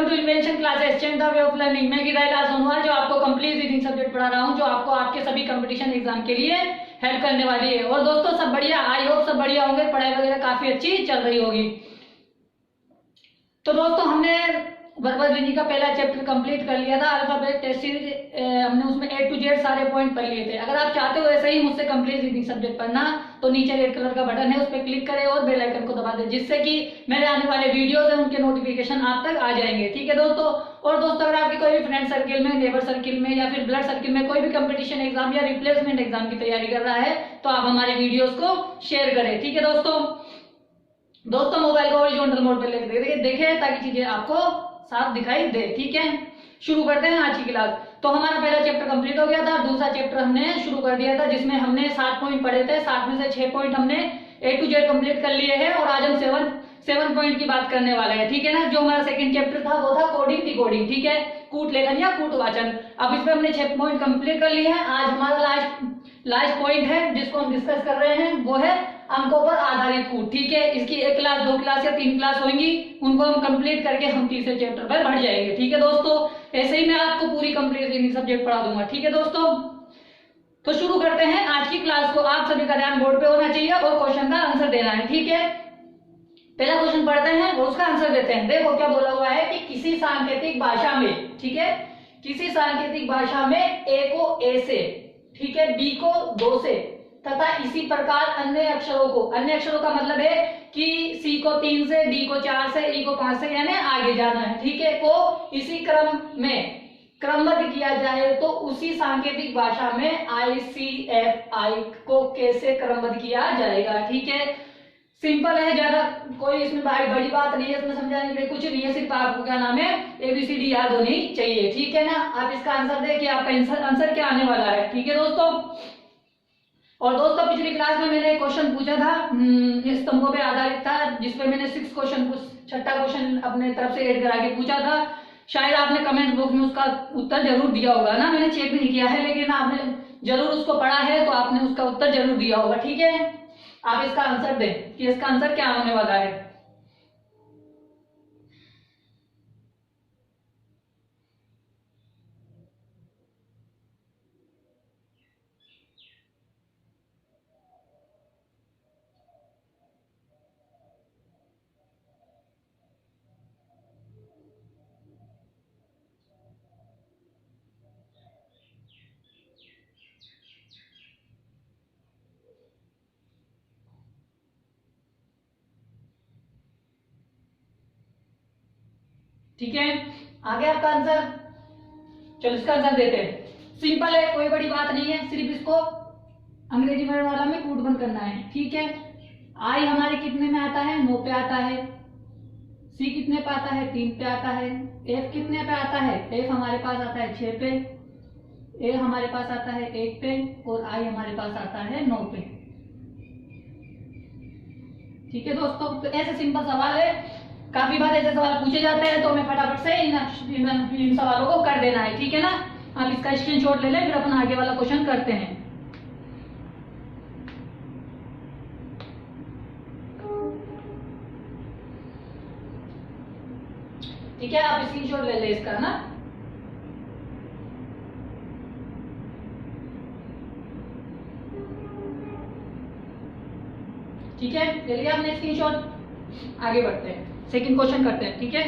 Welcome to invention classes, change the way of learning. मैं गिराइला सोनवाल जो आपको कंप्लीट रीडिंग सब्जेक्ट पढ़ा रहा हूँ, जो आपको आपके सभी कंपटीशन एग्जाम के लिए हेल्प करने वाली है। और दोस्तों सब बढ़िया, आई होप सब बढ़िया होंगे, पढ़ाई वगैरह काफी अच्छी चल रही होगी। तो दोस्तों हमने वर्बल रीडिंग का पहला चैप्टर कंप्लीट कर लिया था, अल्फाबेट टेस्ट सीरीज। हमने उसमें A to Z सारे पॉइंट पढ़ लिए थे। अगर आप चाहते हो ऐसे ही मुझसे कंप्लीट रीडिंग सब्जेक्ट पढ़ना, तो नीचे रेड कलर का बटन है, उस पर क्लिक करें और बेल आइकन को दबा दें, जिससे कि मेरे आने वाले वीडियोस हैं उनके नोटिफिकेशन आप तक आ जाएंगे। ठीक है दोस्तों। और दोस्तों अगर आपके कोई भी फ्रेंड सर्किल में, नेबर सर्किल में या फिर ब्लड सर्किल में कोई भी कंपटीशन एग्जाम या रिप्लेसमेंट एग्जाम की तैयारी कर रहा है, तो आप हमारे वीडियोस को शेयर करें। ठीक है दोस्तों मोबाइल को हॉरिजॉन्टल मोड पे लेके देखें ताकि चीजें आपको साफ दिखाई दे। ठीक है, शुरू करते हैं आज की क्लास। तो हमारा पहला चैप्टर कंप्लीट हो गया था, दूसरा चैप्टर हमने शुरू कर दिया था, जिसमें हमने 7 पॉइंट पढ़े थे। 7 में से 6 पॉइंट हमने A to Z कंप्लीट कर लिए हैं और आज हम 7 पॉइंट की बात करने वाले हैं। ठीक है ना। जो हमारा सेकंड चैप्टर था वो था कोडिंग डिकोडिंग। ठीक है, कूट लेखन या कूट वाचन। अब इसमें हमने 6 पॉइंट कंप्लीट कर लिए हैं। आज हमारा लास्ट पॉइंट है जिसको हम डिस्कस कर रहे हैं, वो है अंकों पर आधारित कूट। ठीक है, इसकी 1 क्लास, 2 क्लास या 3 क्लास होंगी, उनको हम कंप्लीट करके हम तीसरे चैप्टर पर बढ़ जाएंगे। ठीक है दोस्तों, ऐसे ही मैं आपको पूरी कंप्लीट रीडिंग सब्जेक्ट पढ़ा दूंगा। ठीक है दोस्तों, तो शुरू करते हैं आज की क्लास को। आप सभी का ध्यान बोर्ड पे होना चाहिए और क्वेश्चन का आंसर देना है। ठीक है, पहला क्वेश्चन पढ़ते हैं और उसका आंसर देते हैं। देखो क्या बोला हुआ है कि किसी सांकेतिक भाषा में, ठीक है, किसी सांकेतिक भाषा में A को A से, ठीक है, B को 2 से तथा इसी प्रकार अन्य अक्षरों को, अन्य अक्षरों का मतलब है कि C को 3 से, D को 4 से, E को 5 से, यानी आगे जाना है। ठीक है, को इसी क्रम में क्रमबद्ध किया जाए तो उसी सांकेतिक भाषा में ICFI को कैसे क्रमबद्ध किया जाएगा। ठीक है, सिंपल है, ज्यादा कोई इसमें बड़ी बात नहीं है, इसमें समझाने के लिए कुछ नहीं है, सिर्फ आपको क्या नाम है ABCD याद होनी चाहिए। ठीक है ना। आप इसका आंसर देखिए, आपका आंसर क्या आने वाला है। ठीक है दोस्तों। और दोस्तों पिछली क्लास में मैंने एक क्वेश्चन पूछा था, स्तंभों पे आधारित था, जिसपे मैंने 6 क्वेश्चन, छठा क्वेश्चन अपने तरफ से ऐड करा के पूछा था। शायद आपने कमेंट बॉक्स में उसका उत्तर जरूर दिया होगा ना, मैंने चेक नहीं किया है, लेकिन आपने जरूर उसको पढ़ा है, तो आपने उसका उत्तर जरूर दिया होगा। ठीक है, आप इसका आंसर दें कि इसका आंसर क्या होने वाला है। ठीक है, आ गया आपका आंसर। चलो इसका आंसर देते हैं। सिंपल है, कोई बड़ी बात नहीं है, सिर्फ इसको अंग्रेजी वर्ड वाला में कूट बंद करना है। ठीक है, आई हमारे कितने में आता है, 9 पे आता है। सी कितने पे आता है, 3 पे आता है। एफ कितने पे आता है, एफ हमारे पास आता है 6 पे। ए हमारे पास आता है 1 पे और आई हमारे पास आता है 9 पे। ठीक है दोस्तों, तो ऐसे सिंपल सवाल है, काफी बार ऐसे सवाल पूछे जाते हैं, तो हमें फटाफट से इन सवालों को कर देना है। ठीक है ना। आप इसका स्क्रीनशॉट ले लें, फिर अपन आगे वाला क्वेश्चन करते हैं। ठीक है, आप स्क्रीनशॉट ले लें इसका ना। ठीक है, ले लिया आपने स्क्रीनशॉट। आगे बढ़ते हैं, सेकंड क्वेश्चन करते हैं। ठीक है,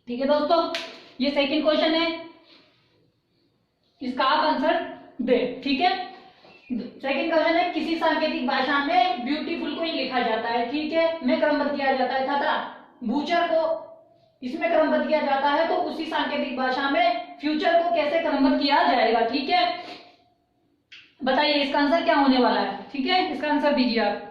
ठीक है दोस्तों, ये सेकंड क्वेश्चन है, इसका आप आंसर दे। ठीक है, सेकंड क्वेश्चन है, किसी सांकेतिक भाषा में ब्यूटीफुल को ही लिखा जाता है, ठीक है, में क्रमबद्ध किया जाता है तथा बूचर को इसमें क्रमबद्ध किया जाता है, तो उसी सांकेतिक भाषा में फ्यूचर को कैसे क्रमबद्ध किया जाएगा। ठीक है, बताइए इसका आंसर क्या होने वाला है। ठीक है, इसका आंसर दीजिए आप।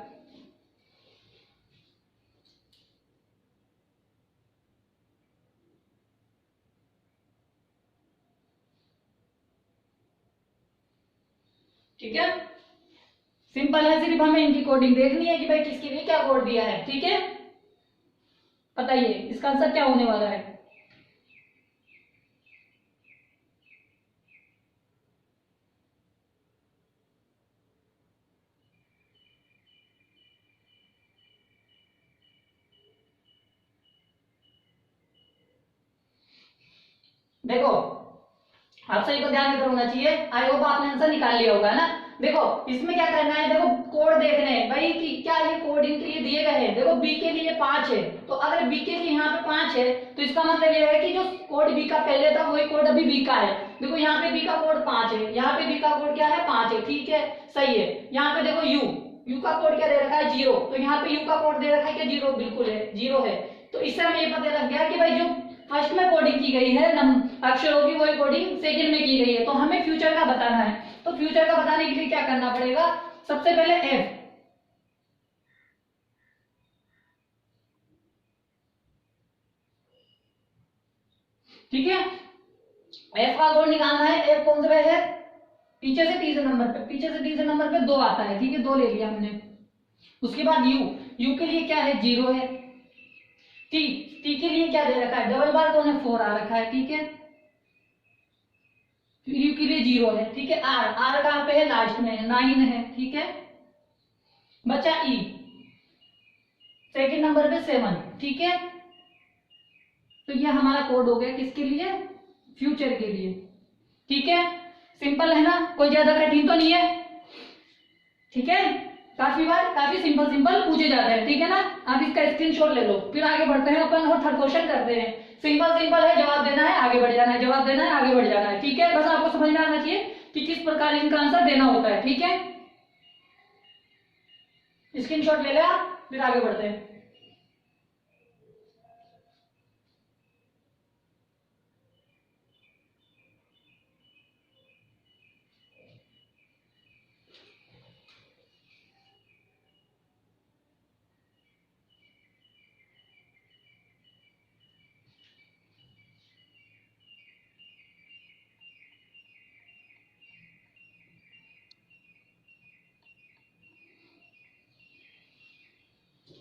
ठीक है, सिंपल है, सिर्फ हमें इनकी कोडिंग देखनी है कि भाई किसके लिए क्या कोड दिया है। ठीक है, बताइए इसका आंसर क्या होने वाला है। देखो, आप सही को ध्यान देकर होना चाहिए, आई होप आपने आंसर निकाल लिया होगा ना। देखो इसमें क्या करना है, देखो कोड देखने हैं भाई कि क्या ये कोड इनके लिए दिए गए हैं। देखो बी के लिए 5 है, तो अगर बी के लिए यहाँ पे 5 है तो इसका मतलब ये है कि जो कोड बी का पहले था वही कोड अभी बी का है। देखो यहाँ पे बी का कोड 5 है, यहाँ पे बी का कोड क्या है 5 है। ठीक है, सही है। यहाँ पे देखो यू का कोड क्या दे रखा है 0, तो यहाँ पे यू का कोड दे रखा है क्या 0, बिल्कुल है 0 है। तो इससे हमें ये पता लग गया कि भाई जो फर्स्ट में कोडिंग की गई है अक्षरों की, वही कोडिंग सेकंड में की गई है। तो हमें फ्यूचर का बताना है, तो फ्यूचर का बताने के लिए क्या करना पड़ेगा, सबसे पहले एफ। ठीक है, एफ का कोड निकालना है। एफ कौन से पे है, पीछे से तीसरे नंबर पे, पीछे से तीसरे नंबर पे 2 आता है। ठीक है, 2 ले लिया हमने। उसके बाद यू के लिए क्या है 0 है। टी के लिए क्या दे रखा है, डबल बार कौन है 4 आ रखा है। ठीक है, यू के लिए 0 है। ठीक है, आर कहां पे है, लास्ट में है, 9 है। ठीक है, बचा ई, सेकंड नंबर पे 7। ठीक है, तो ये हमारा कोड हो गया किसके लिए, फ्यूचर के लिए। ठीक है, सिंपल है ना, कोई ज्यादा कठिन तो नहीं है। ठीक है, काफी सिंपल सिंपल पूछे जाते हैं। ठीक है ना, आप इसका स्क्रीनशॉट ले लो, फिर आगे बढ़ते हैं अपन और थर्ड क्वेश्चन करते हैं। सिंपल सिंपल है, जवाब देना है आगे बढ़ जाना है, जवाब देना है आगे बढ़ जाना है। ठीक है, बस आपको समझ में आना चाहिए कि किस प्रकार इनका आंसर देना होता है। ठीक है, स्क्रीनशॉट ले लिया, फिर आगे बढ़ते हैं।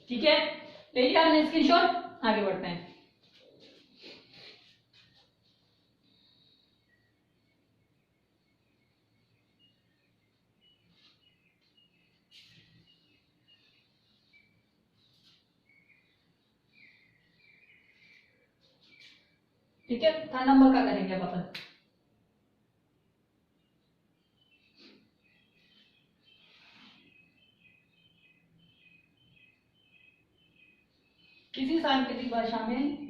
ठीक है, ले लिया हमने स्क्रीनशॉट, आगे बढ़ते हैं। ठीक है, थर्ड नंबर का करेंगे अब अपन। किसी सांकेतिक भाषा में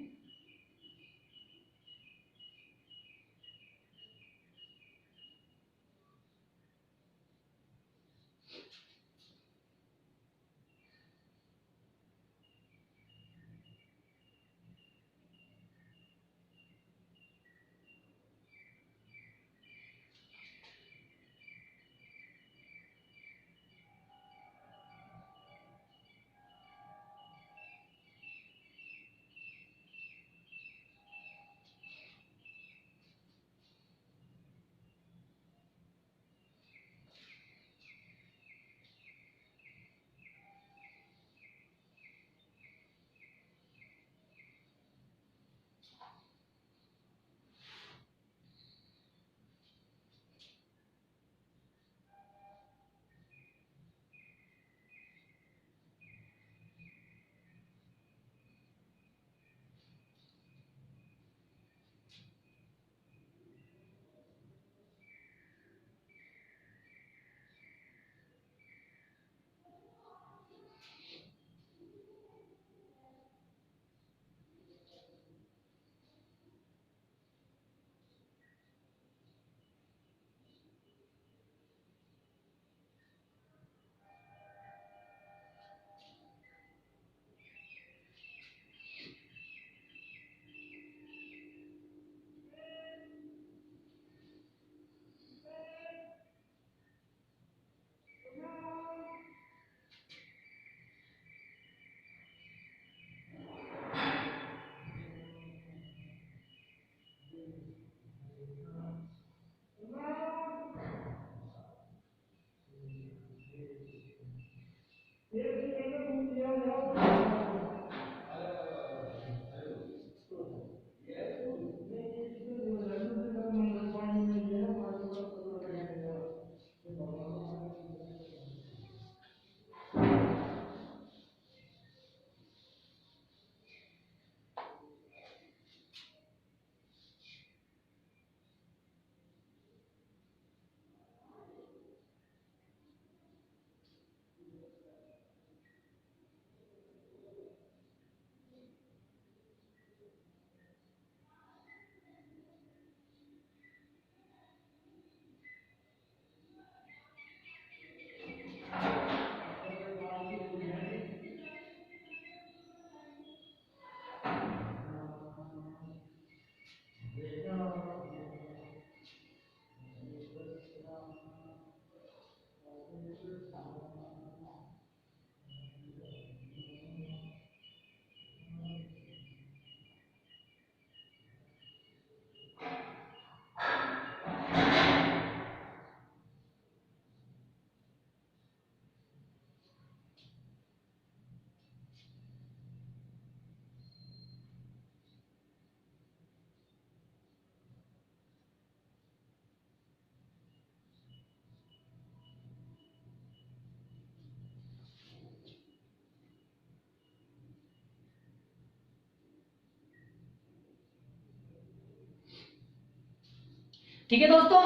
ठीक है दोस्तों,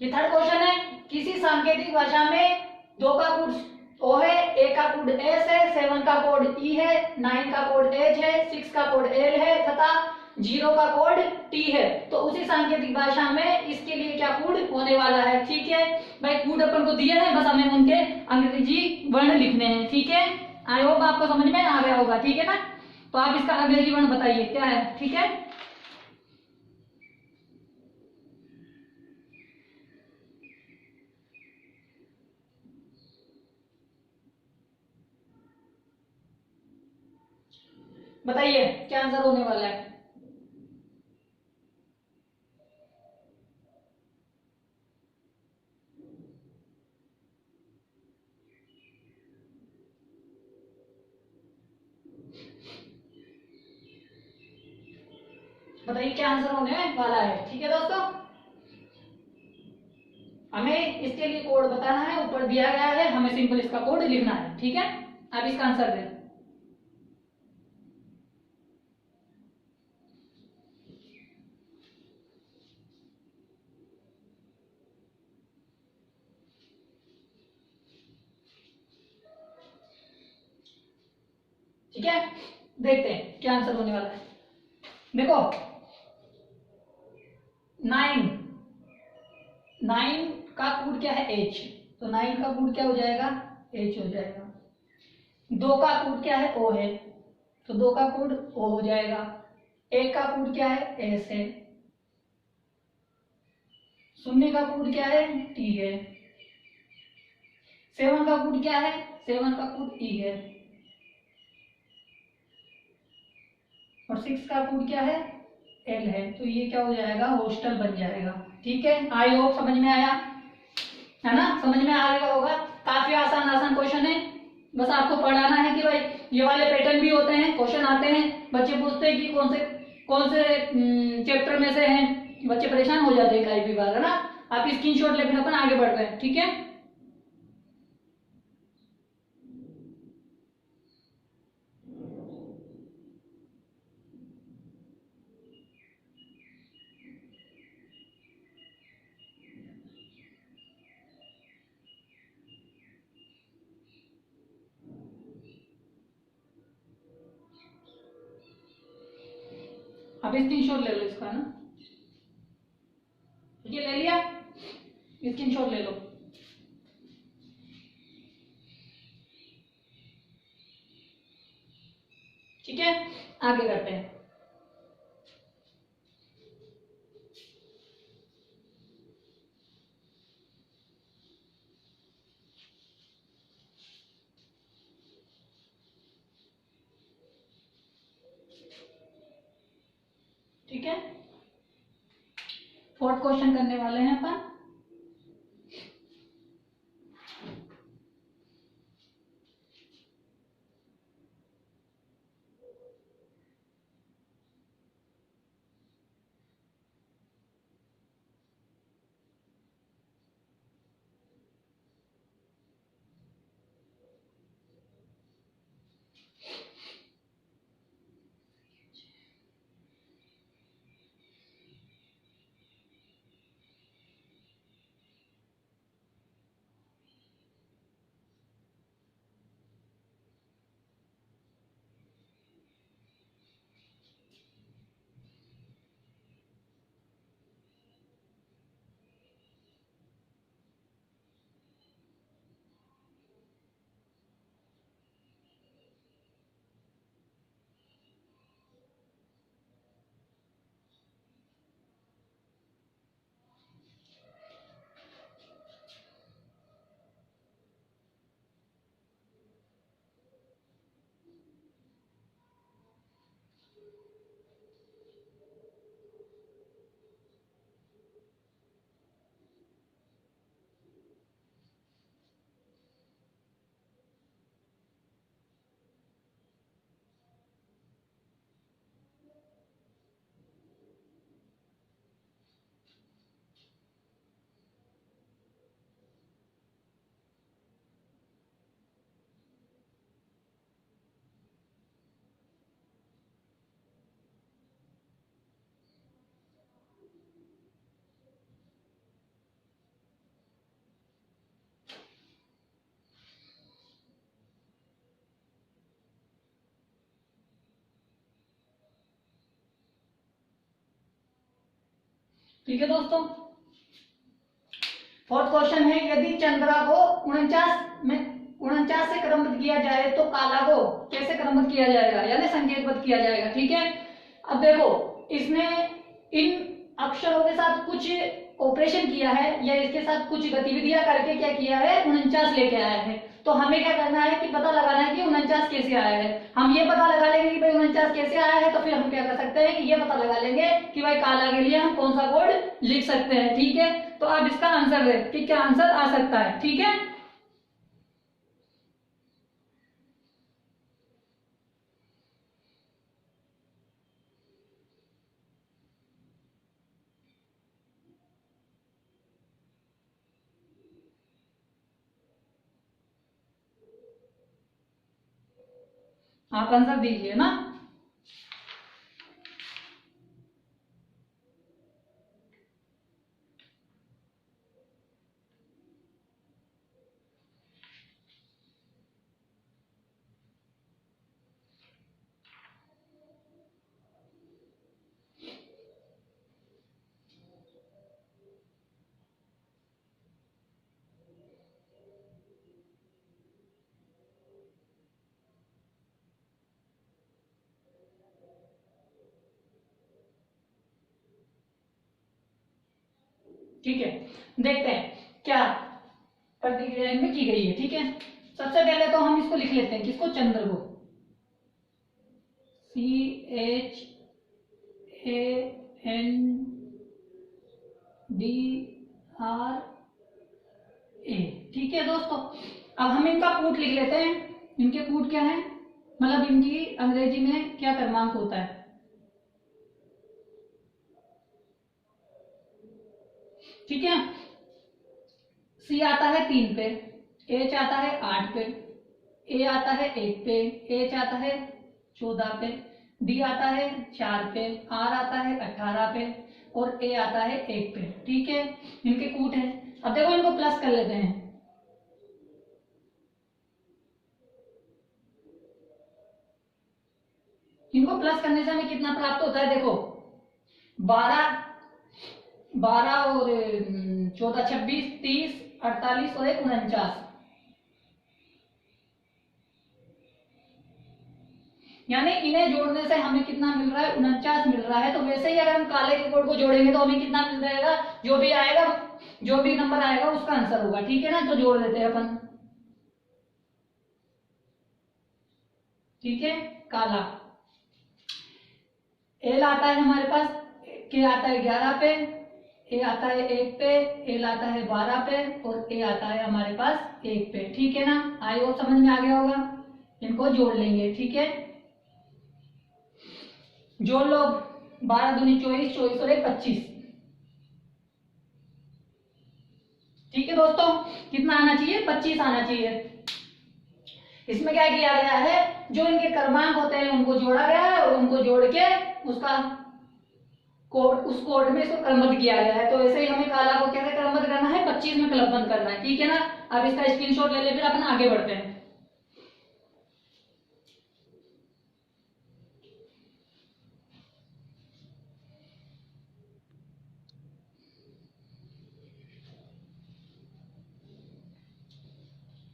ये थर्ड क्वेश्चन है। किसी सांकेतिक भाषा में 2 का कोड ओ है, ए का कोड एस है, 7 का कोड ई है, 9 का कोड एच है, 6 का कोड एल है तथा 0 का कोड टी है। तो उसी सांकेतिक भाषा में इसके लिए क्या कोड होने वाला है। ठीक है भाई, कोड अपन को दिए हैं, बस हमें उनके अंग्रेजी वर्ण लिखने हैं। ठीक है, आई होप आपको समझ में आ गया होगा। ठीक है ना, तो आप इसका अंग्रेजी वर्ण बताइए क्या है। ठीक है, बताइए क्या आंसर होने वाला है। बताइए क्या आंसर होने वाला है। ठीक है दोस्तों, हमें इसके लिए कोड बताना है, ऊपर दिया गया है, हमें सिंपल इसका कोड लिखना है। ठीक है, आप इसका आंसर दें। ठीक है, देखते हैं क्या आंसर होने वाला है। देखो 9, 9 का कोड क्या है एच, तो 9 का कोड क्या हो जाएगा एच हो जाएगा। 2 का कोड क्या है ओ है, तो 2 का कोड ओ हो जाएगा। 1 का कोड क्या है एस है, 0 का कोड क्या है टी है, 7 का कोड क्या है 7 का कोड ई है, और 6 का कोड क्या है एल है। तो ये क्या हो जाएगा हॉस्टल बन जाएगा। ठीक है, आई होप समझ में आया है ना, समझ में आ गया होगा। काफी आसान आसान क्वेश्चन है, बस आपको पढ़ाना है कि भाई ये वाले पैटर्न भी होते हैं, क्वेश्चन आते हैं, बच्चे पूछते हैं कि कौन से चैप्टर में से हैं, बच्चे परेशान हो जाते हैं कई भी बार, है ना। आप स्क्रीनशॉट ले, फिर अपन आगे बढ़ते हैं। ठीक है, आप स्क्रीनशॉट ले लो इसका, है ना। ठीक है, ले लिया, स्क्रीनशॉट ले लो। ठीक है, आगे करते हैं। ठीक है, फोर्थ क्वेश्चन करने वाले हैं अपन। ठीक है दोस्तों। फोर्थ क्वेश्चन है, यदि चंद्रा को 49 से क्रमबद्ध किया जाए तो काला को कैसे क्रमबद्ध किया जाएगा, यानी संकेतबद्ध किया जाएगा। ठीक है, अब देखो इसने इन अक्षरों के साथ कुछ ऑपरेशन किया है या इसके साथ कुछ गतिविधियां करके क्या किया है, 49 लेके आया है। तो हमें क्या करना है कि पता लगाना है कि 49 कैसे आया है। हम ये पता लगा लेंगे कि भाई 49 कैसे आया है, तो फिर हम क्या कर सकते हैं कि ये पता लगा लेंगे कि भाई काला के लिए हम कौन सा कोड लिख सकते हैं। ठीक है, तो अब इसका आंसर है कि क्या आंसर आ सकता है। ठीक है, आप आंसर दीजिए ना। ठीक है, देखते हैं क्या प्रतिक्रिया इनमें की गई है। ठीक है, सबसे पहले तो हम इसको लिख लेते हैं, किसको, चंद्र को, CHANDRA। ठीक है दोस्तों, अब हम इनका कूट लिख लेते हैं। इनके कूट क्या है, मतलब इनकी अंग्रेजी में क्या क्रमांक होता है। ठीक है, सी आता है 3 पे, एच आता है 8 पे, ए आता है 1 पे, एच आता है 14 पे, डी आता है 4 पे, आर आता है 18 पे और ए आता है 1 पे। ठीक है, इनके कूट है। अब देखो इनको प्लस कर लेते हैं। इनको प्लस करने से हमें कितना प्राप्त होता है, देखो 12 12 और 14 26 30 48 और 49, यानी इन्हें जोड़ने से हमें कितना मिल रहा है, 49 मिल रहा है। तो वैसे ही अगर हम काले के कोड को जोड़ेंगे तो हमें कितना मिल जाएगा, जो भी आएगा, जो भी नंबर आएगा उसका आंसर होगा। ठीक है ना, तो जोड़ देते हैं अपन। ठीक है, काला, एल आता है हमारे पास, के आता है 11 पे, ए आता है 1 पे, एल आता है 12 पे और ए आता है हमारे पास 1 पे। ठीक है ना, आई होप समझ में आ गया होगा। इनको जोड़ लेंगे। ठीक है, जोड़ लो, 12 दूनी 24, 24 और 1 25। ठीक है दोस्तों, कितना आना चाहिए, 25 आना चाहिए। इसमें क्या किया गया है, जो इनके क्रमांक होते हैं उनको जोड़ा गया है और उनको जोड़ के उसका कोड, उस कोड में इसको क्रमबद्ध किया गया है। तो ऐसे ही हमें काला को कैसे क्रमबद्ध करना है, 25 में क्रमबद्ध करना है। ठीक है ना, अब इसका स्क्रीनशॉट ले ले, फिर अपन आगे बढ़ते हैं।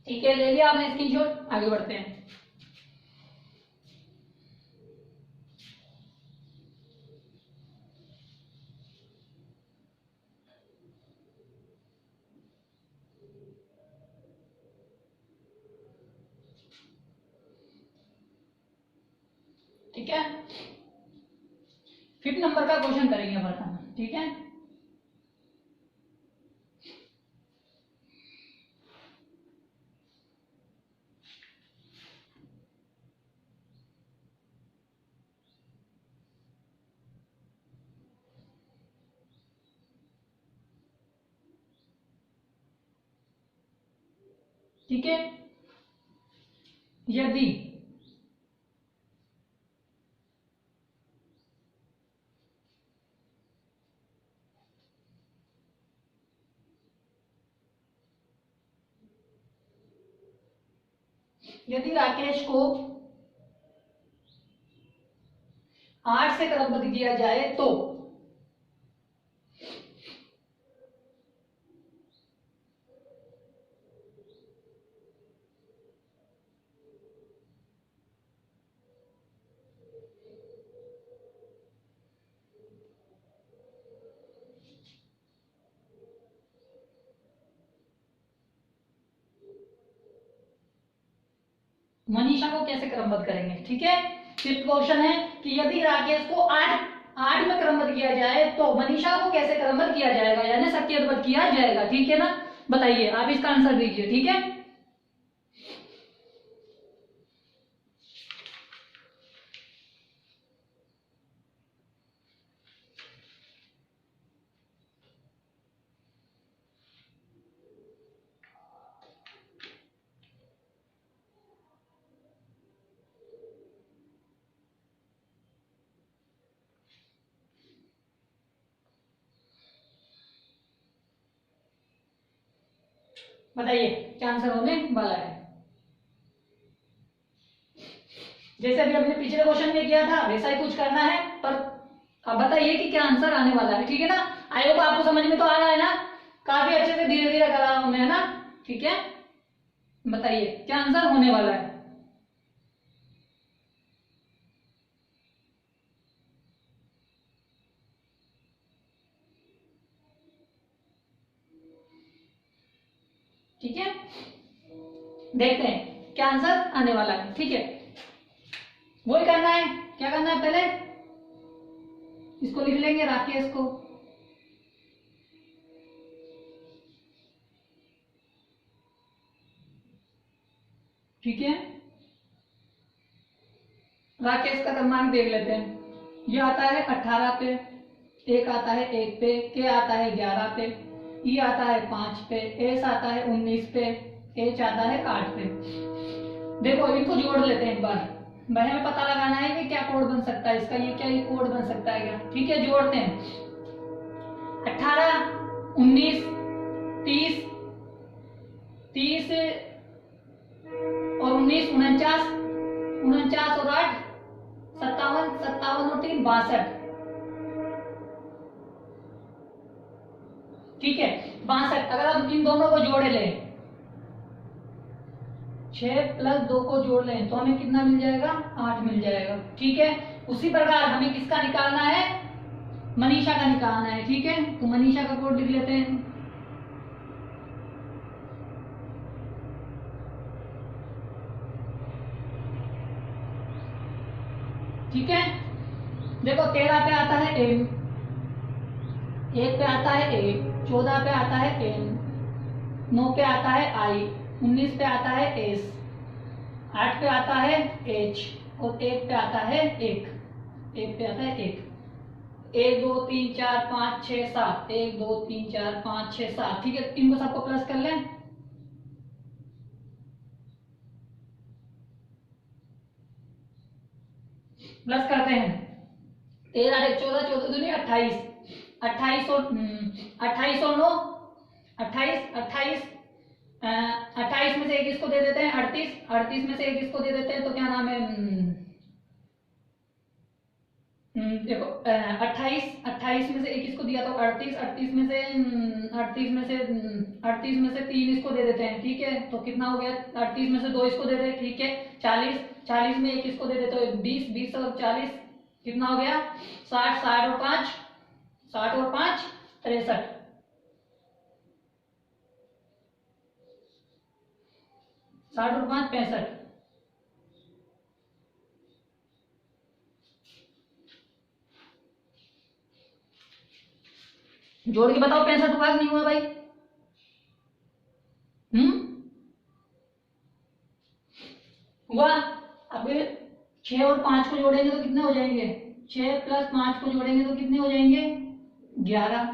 ठीक है, ले लिया आपने स्क्रीनशॉट, आगे बढ़ते हैं। ठीक है, 5 नंबर का क्वेश्चन करेंगे अपन। ठीक है, ठीक है, यदि यदि राकेश को 8 से क्रमबद्ध किया जाए तो मनीषा को कैसे क्रमबद्ध करेंगे, ठीक है। फिफ्थ क्वेश्चन है कि यदि राकेश को 8 में क्रमबद्ध किया जाए तो मनीषा को कैसे क्रमबद्ध किया जाएगा, यानी शक्तिबद्ध किया जाएगा, ठीक है ना। बताइए, आप इसका आंसर दीजिए, ठीक है। बताइए क्या आंसर होने वाला है। जैसे अभी हमने पिछले क्वेश्चन में किया था वैसा ही कुछ करना है, पर अब बताइए कि क्या आंसर आने वाला है, ठीक है ना। आई होप आपको समझ में तो आ रहा है ना, काफी अच्छे से धीरे धीरे कर रहा हूं मैं, है ना, ठीक है। बताइए क्या आंसर होने वाला है। ठीक है, देखते हैं क्या आंसर आने वाला है, ठीक है। वही करना है, क्या करना है, पहले इसको लिख लेंगे राकेश को, ठीक है। राकेश का क्रमांक देख लेते हैं। ये आता है 18 पे, एक आता है 1 पे, के आता है 11 पे, ई आता है 5 पे, एस आता है 19 पे, एच आता है 8 पे। देखो इनको जोड़ लेते हैं एक बार, भाई हमें पता लगाना है कि क्या कोड बन सकता है इसका, ये क्या ये कोड बन सकता है क्या, ठीक है। जोड़ते हैं 18 19 30 30 और 19 49 49 और 8 57 57 और 3 62, ठीक है 62। अगर हम इन दोनों को जोड़े लें, 6 + 2 को जोड़ लें तो हमें कितना मिल जाएगा, 8 मिल जाएगा, ठीक है। उसी प्रकार हमें किसका निकालना है, मनीषा का निकालना है, ठीक है। तो मनीषा का कोड लिख लेते हैं, ठीक है। देखो 13 पे आता है एम, 1 पे आता है ए, 14 पे आता है एन, 9 पे आता है आई, 19 पे आता है एस, 8 पे आता है एच और 1 पे आता है 1 पे आता है 1 1 2 3 4 5 6 7 1 2 3 4 5 6 7, ठीक है। इनको सबको प्लस कर लें, प्लस करते हैं 13 14 14 दूनी 28 28 और 28 और 9 28 28 28 में से एक इसको दे देते हैं 38 38 में से एक इसको दे देते हैं, तो क्या नाम है, देखो 28 में से एक इसको दिया तो 38 38 में से 3 इसको दे देते हैं, ठीक है। तो कितना हो गया, 38 में से 2 इसको दे दे, ठीक है। 40 40 में एक इसको दे देते हो 20 20 और 40 कितना हो गया, 60 60 और 5 63 60 और 5 65। जोड़ के बताओ 65 भाग नहीं हुआ भाई, हुआ। अब 6 और 5 को जोड़ेंगे तो कितने हो जाएंगे, 6 + 5 को जोड़ेंगे तो कितने हो जाएंगे, 11,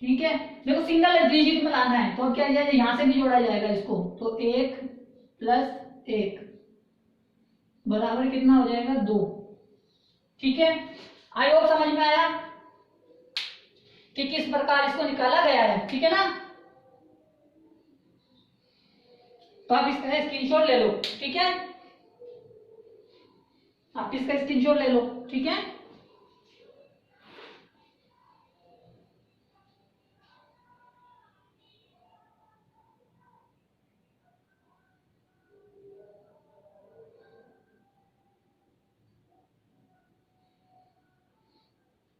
ठीक है। देखो सिंगल डिजिट में लाना है तो अब क्या जाएगा, यहां से भी जोड़ा जाएगा इसको, तो 1 + 1 बराबर कितना हो जाएगा, 2, ठीक है। आई होप समझ में आया कि किस प्रकार इसको निकाला गया है, ठीक है ना। तो आप इसका स्क्रीनशॉट ले लो, ठीक है। आप इसका स्क्रीनशॉट ले लो, ठीक है।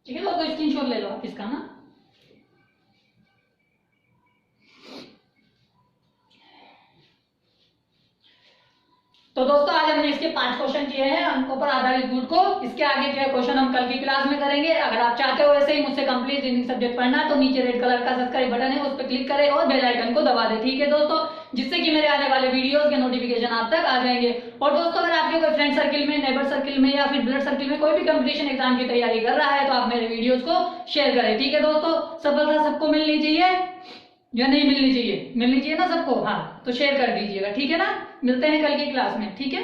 ठीक है, तो स्क्रीनशॉट ले लो आप इसका ना। तो दोस्तों आज हमने इसके 5 क्वेश्चन किए हैं अंकों पर आधारित गुड को। इसके आगे के क्वेश्चन हम कल की क्लास में करेंगे। अगर आप चाहते हो ऐसे ही मुझसे कंप्लीट रीजनिंग सब्जेक्ट पढ़ना तो नीचे रेड कलर का सब्सक्राइब बटन है, उस पर क्लिक करें और बेल आइकन को दबा दें। ठीक है दोस्तों, जिससे कि मेरे आने वाले वीडियोस के नोटिफिकेशन आप तक आ जाएंगे। और दोस्तों अगर आपके कोई फ्रेंड सर्किल में, नेबर सर्किल में या फिर ब्लड सर्किल में कोई भी कंपटीशन एग्जाम की तैयारी कर रहा है तो आप मेरे वीडियोस को शेयर करें। ठीक है दोस्तों, सफलता सबको मिलनी चाहिए या नहीं मिलनी चाहिए? मिलनी चाहिए ना सबको, हाँ, तो शेयर कर दीजिएगा। ठीक है ना, मिलते हैं कल की क्लास में। ठीक है।